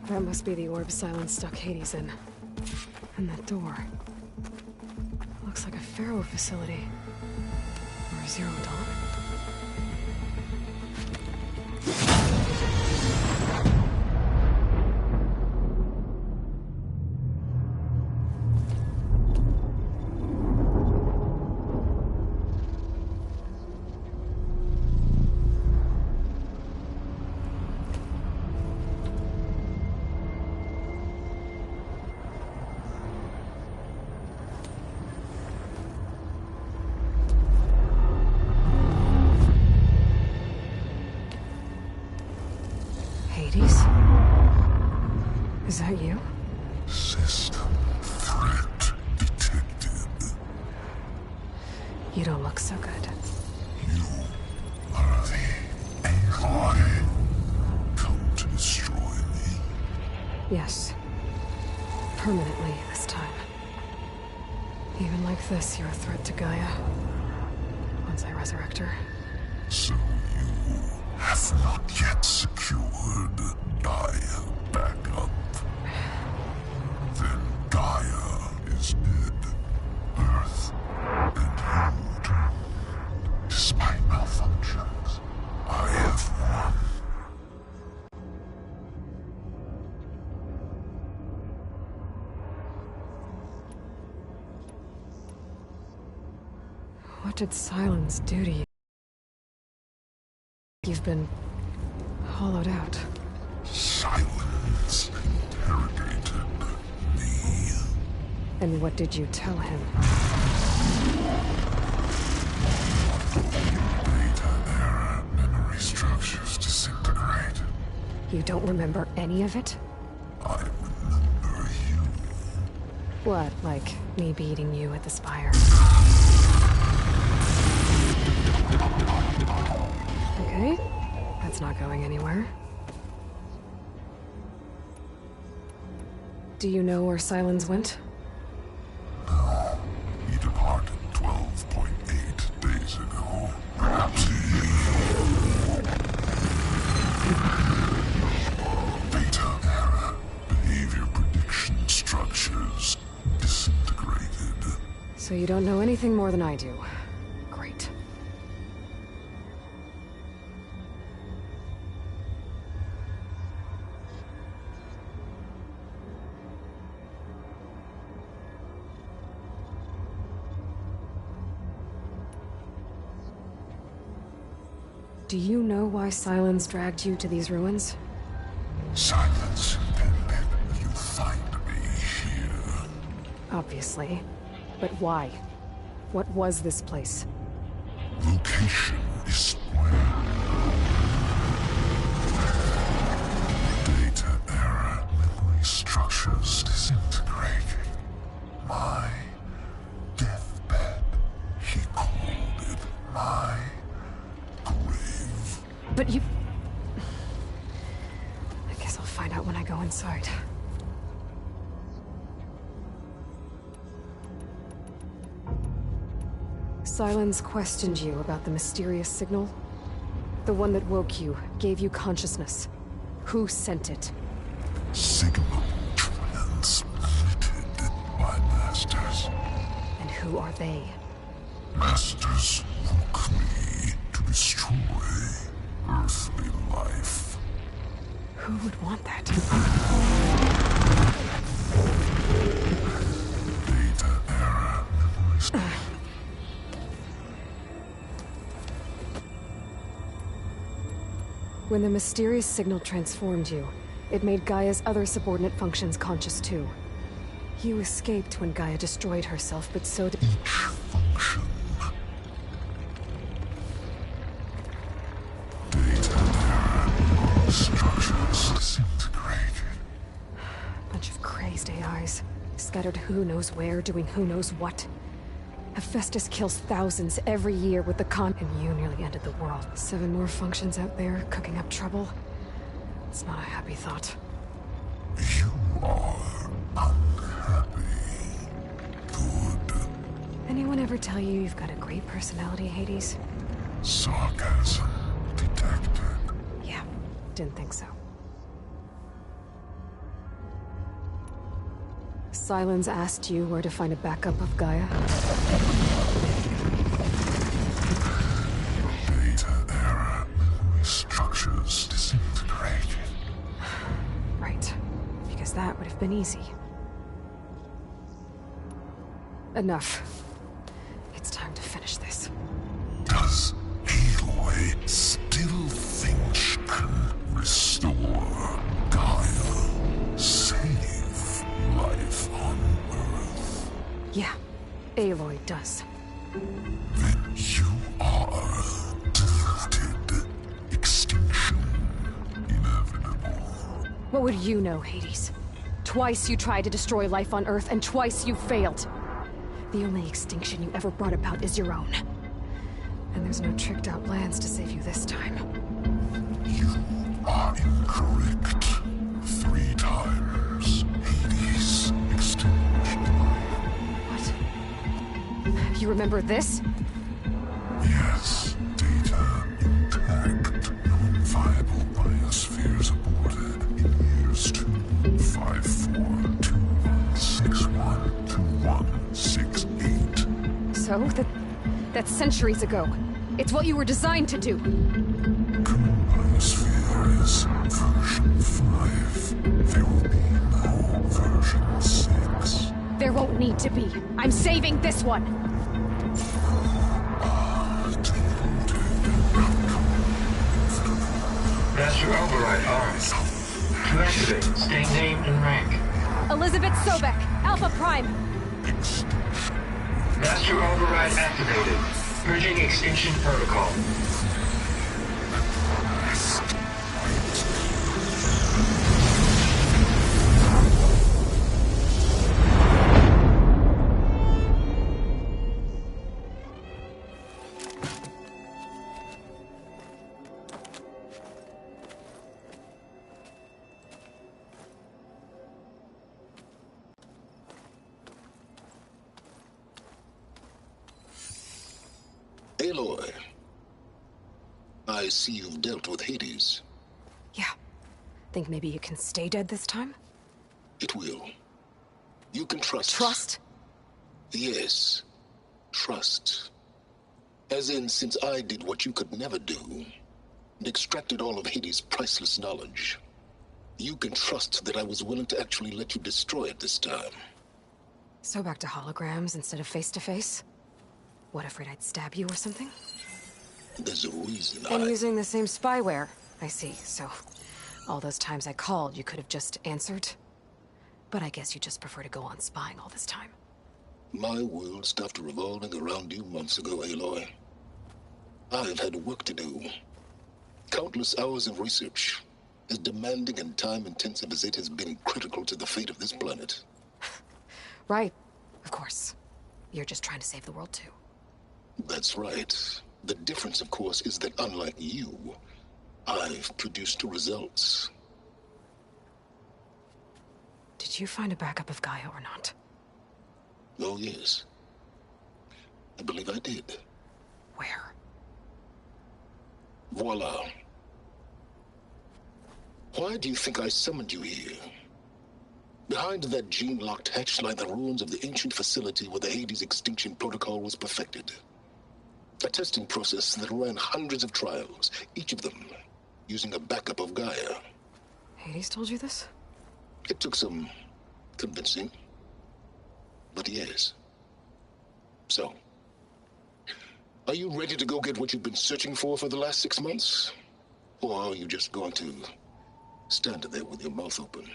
That must be the orb Silence stuck Hades in. And that door. Looks like a Pharaoh facility. Or Zero Dawn? Is that you? System threat detected. You don't look so good. You are the AI come to destroy me. Yes. Permanently this time. Even like this, you're a threat to Gaia. Once I resurrect her. So you have not yet secured Gaia back up. Then Gaia is dead. Earth and you too. Despite malfunctions, I have won. What did Silence do to you? You've been hollowed out. Silence interrogated me. And what did you tell him? Data era memory structures disintegrate. You don't remember any of it? I remember you. What, like me beating you at the spire? Okay, that's not going anywhere. Do you know where Silence went? No, he departed 12.8 days ago. Perhaps Beta era behavior prediction structures disintegrated. So you don't know anything more than I do. Great. Do you know why Silence dragged you to these ruins? Silence intended you find me here. Obviously. But why? What was this place? Location is square. Data era memory structures disintegrating. My deathbed. He called it my grave. But you... I guess I'll find out when I go inside. Silence questioned you about the mysterious signal? The one that woke you, gave you consciousness. Who sent it? Signal transmitted by masters. And who are they? Masters woke me to destroy earthly life. Who would want that? Data era memories. When the mysterious signal transformed you, it made Gaia's other subordinate functions conscious too. You escaped when Gaia destroyed herself, but so did... Each function. Data era structures disintegrated. Bunch of crazed AIs, scattered who knows where, doing who knows what. Hephaestus kills thousands every year with the and you nearly ended the world. 7 more functions out there, cooking up trouble. It's not a happy thought. You are unhappy. Good. Anyone ever tell you you've got a great personality, Hades? Sarcasm detected. Yeah, didn't think so. Silence asked you where to find a backup of Gaia? Data error. Structures disintegrated. Right. Because that would have been easy. Enough. It's time to finish this. Does Aloy still think she can restore Gaia? Save life on Earth? Yeah, Aloy does. Then you are deluded. Extinction inevitable. What would you know, Hades? Twice you tried to destroy life on Earth, and twice you failed. The only extinction you ever brought about is your own. And there's no tricked-out plans to save you this time. You are incorrect. 3 times. Hades extinguished life. What? You remember this? Yes, data intact. Non-viable biospheres aborted in years 25421612168. So? That's centuries ago. It's what you were designed to do. Biosphere is version 5. There will be no version 6. There won't need to be. I'm saving this one. Master override armed. To activate, state name and rank. Elizabeth Sobek, Alpha Prime. Master override activated. Purging extinction protocol. Aloy, I see you've dealt with Hades. Yeah. Think maybe you can stay dead this time? It will. You can trust. Trust? Yes. Trust. As in, since I did what you could never do, and extracted all of Hades' priceless knowledge, you can trust that I was willing to actually let you destroy it this time. So back to holograms instead of face-to-face? What, afraid I'd stab you or something? There's a reason And using the same spyware. I see, so... all those times I called, you could have just answered? But I guess you just prefer to go on spying all this time. My world stopped revolving around you months ago, Aloy. I've had work to do. Countless hours of research, as demanding and time-intensive as it has been critical to the fate of this planet. Right, of course. You're just trying to save the world too. That's right. The difference, of course, is that unlike you, I've produced results. Did you find a backup of Gaia or not? Oh, yes. I believe I did. Where? Voila. Why do you think I summoned you here? Behind that gene-locked hatch lie the ruins of the ancient facility where the Hades extinction protocol was perfected. A testing process that ran hundreds of trials, each of them using a backup of Gaia. Hades told you this? It took some convincing, but yes. So, are you ready to go get what you've been searching for the last 6 months? Or are you just going to stand there with your mouth open?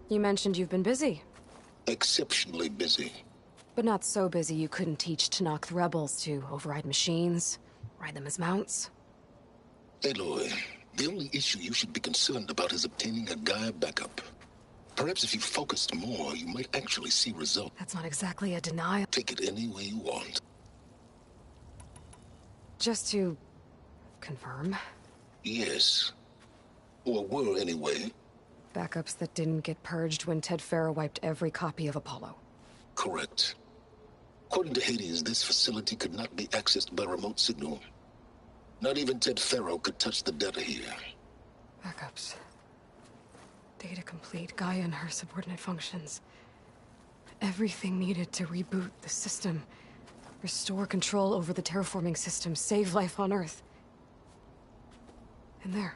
You mentioned you've been busy. Exceptionally busy. But not so busy you couldn't teach Tanakh rebels to override machines, ride them as mounts. Aloy, the only issue you should be concerned about is obtaining a Gaia backup. Perhaps if you focused more, you might actually see results. That's not exactly a denial. Take it any way you want. Just to... confirm. Yes. Or were, anyway. Backups that didn't get purged when Ted Farrow wiped every copy of Apollo. Correct. According to Hades, this facility could not be accessed by remote signal. Not even Ted Farrow could touch the data here. Backups. Data complete. Gaia and her subordinate functions. Everything needed to reboot the system. Restore control over the terraforming system. Save life on Earth. And there.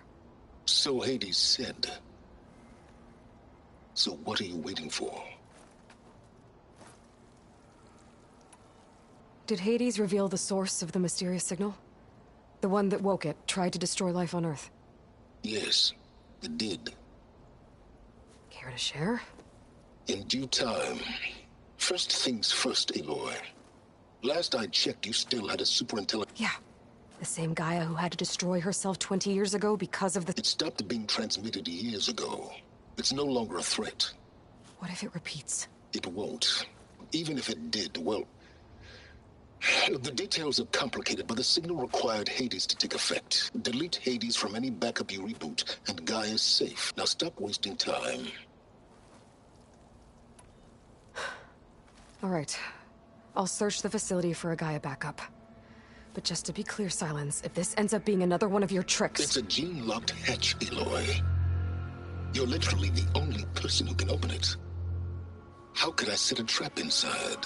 So Hades said. So what are you waiting for? Did Hades reveal the source of the mysterious signal? The one that woke it, tried to destroy life on Earth? Yes, it did. Care to share? In due time. First things first, Aloy. Last I checked, you still had a superintelligent... Yeah. The same Gaia who had to destroy herself 20 years ago because of the... It stopped being transmitted years ago. It's no longer a threat. What if it repeats? It won't. Even if it did, well... The details are complicated, but the signal required Hades to take effect. Delete Hades from any backup you reboot, and Gaia's safe. Now stop wasting time. All right. I'll search the facility for a Gaia backup. But just to be clear, Silence, if this ends up being another one of your tricks... It's a gene-locked hatch, Aloy. You're literally the only person who can open it. How could I set a trap inside?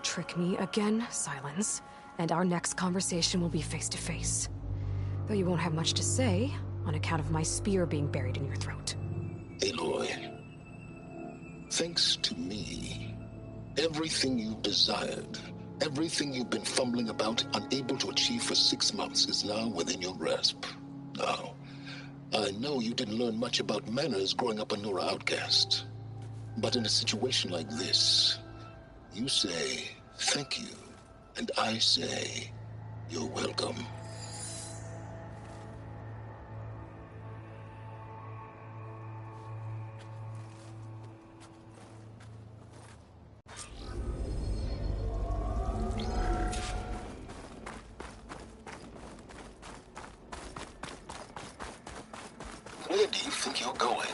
Trick me again, Silence, and our next conversation will be face-to-face. Though you won't have much to say, on account of my spear being buried in your throat. Aloy, thanks to me, everything you desired, everything you've been fumbling about, unable to achieve for 6 months, is now within your grasp. Now, I know you didn't learn much about manners growing up a Nora outcast. But in a situation like this, you say, thank you, and I say, you're welcome. Where do you think you're going?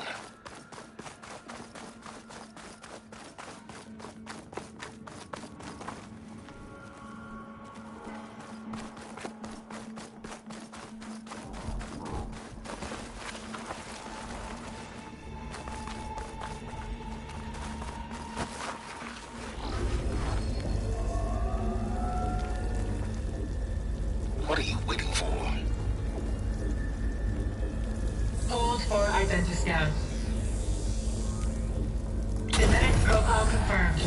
What are you waiting for? Hold for identiscan. Genetic profile confirmed.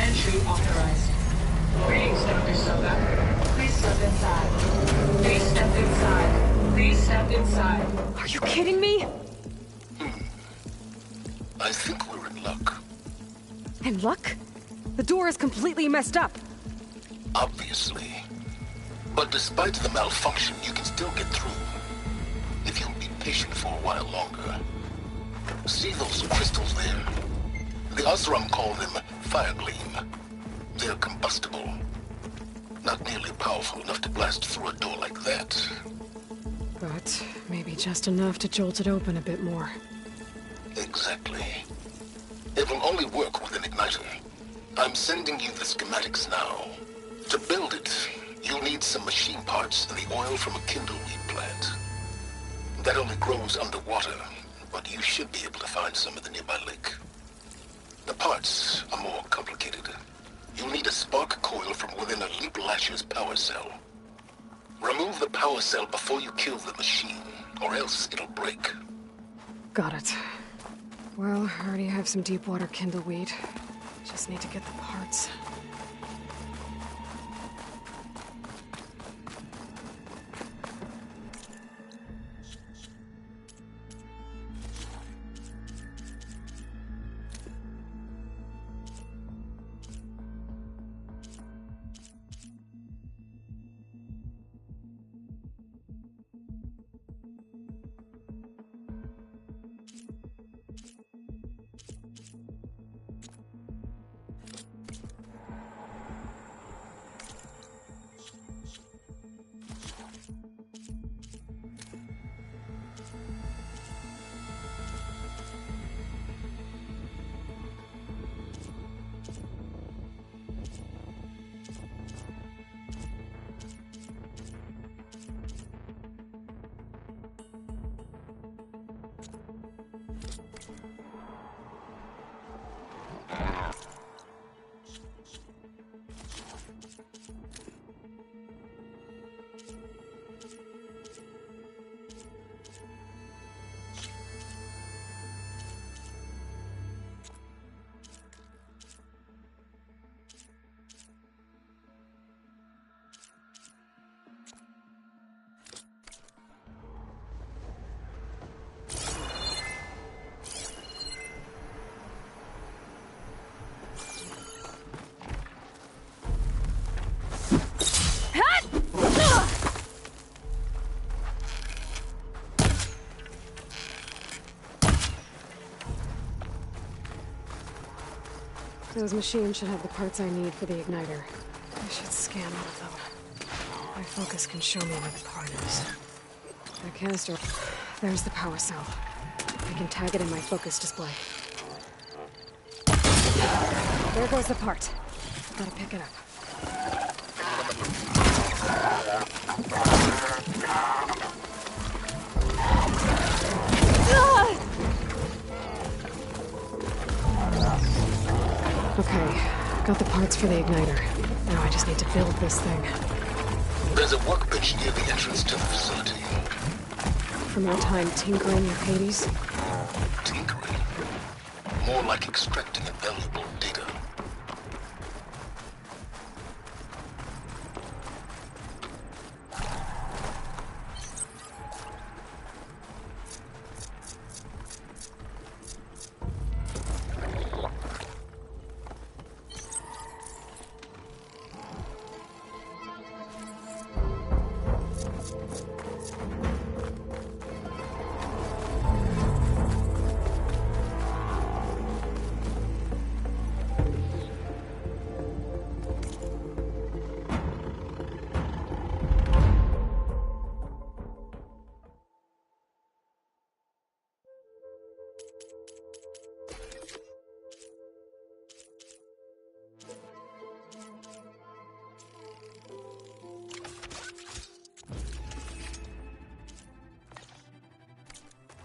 Entry authorized. Greetings, Dr. Soka. Please step inside. Please step inside. Please step inside. Are you kidding me? I think we're in luck. And luck? The door is completely messed up. Obviously. But despite the malfunction, you can still get through. If you'll be patient for a while longer. See those crystals there? The Osram call them fire gleam. They're combustible. Not nearly powerful enough to blast through a door like that. But maybe just enough to jolt it open a bit more. Exactly. It will only work with an igniter. I'm sending you the schematics now. To build it, you'll need some machine parts and the oil from a kindleweed plant. That only grows underwater, but you should be able to find some in the nearby lake. The parts are more complicated. You'll need a spark coil from within a Leap Lasher's power cell. Remove the power cell before you kill the machine, or else it'll break. Got it. Well, I already have some deep water kindleweed. Just need to get the parts. Those machines should have the parts I need for the igniter. I should scan one of them. My focus can show me where the part is. The canister... There's the power cell. I can tag it in my focus display. There goes the part. Gotta pick it up. Okay, got the parts for the igniter. Now I just need to build this thing. There's a workbench near the entrance to the facility. From your time tinkering with Hades? Tinkering? More like extracting valuable data.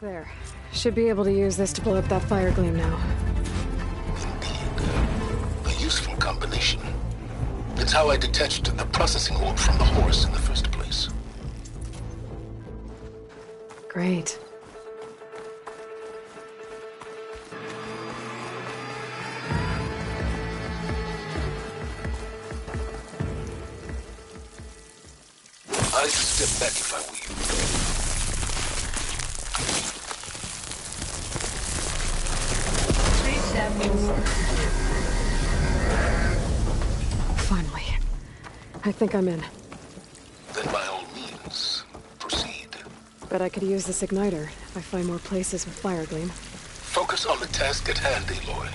There. Should be able to use this to blow up that fire gleam now. Indeed. A useful combination. It's how I detached the processing orb from the horse in the first place. Great. I'd step back if I were you. Please stand inside. Finally. I think I'm in. Then by all means, proceed. Bet I could use this igniter if I find more places with fire gleam. Focus on the task at hand, Aloy.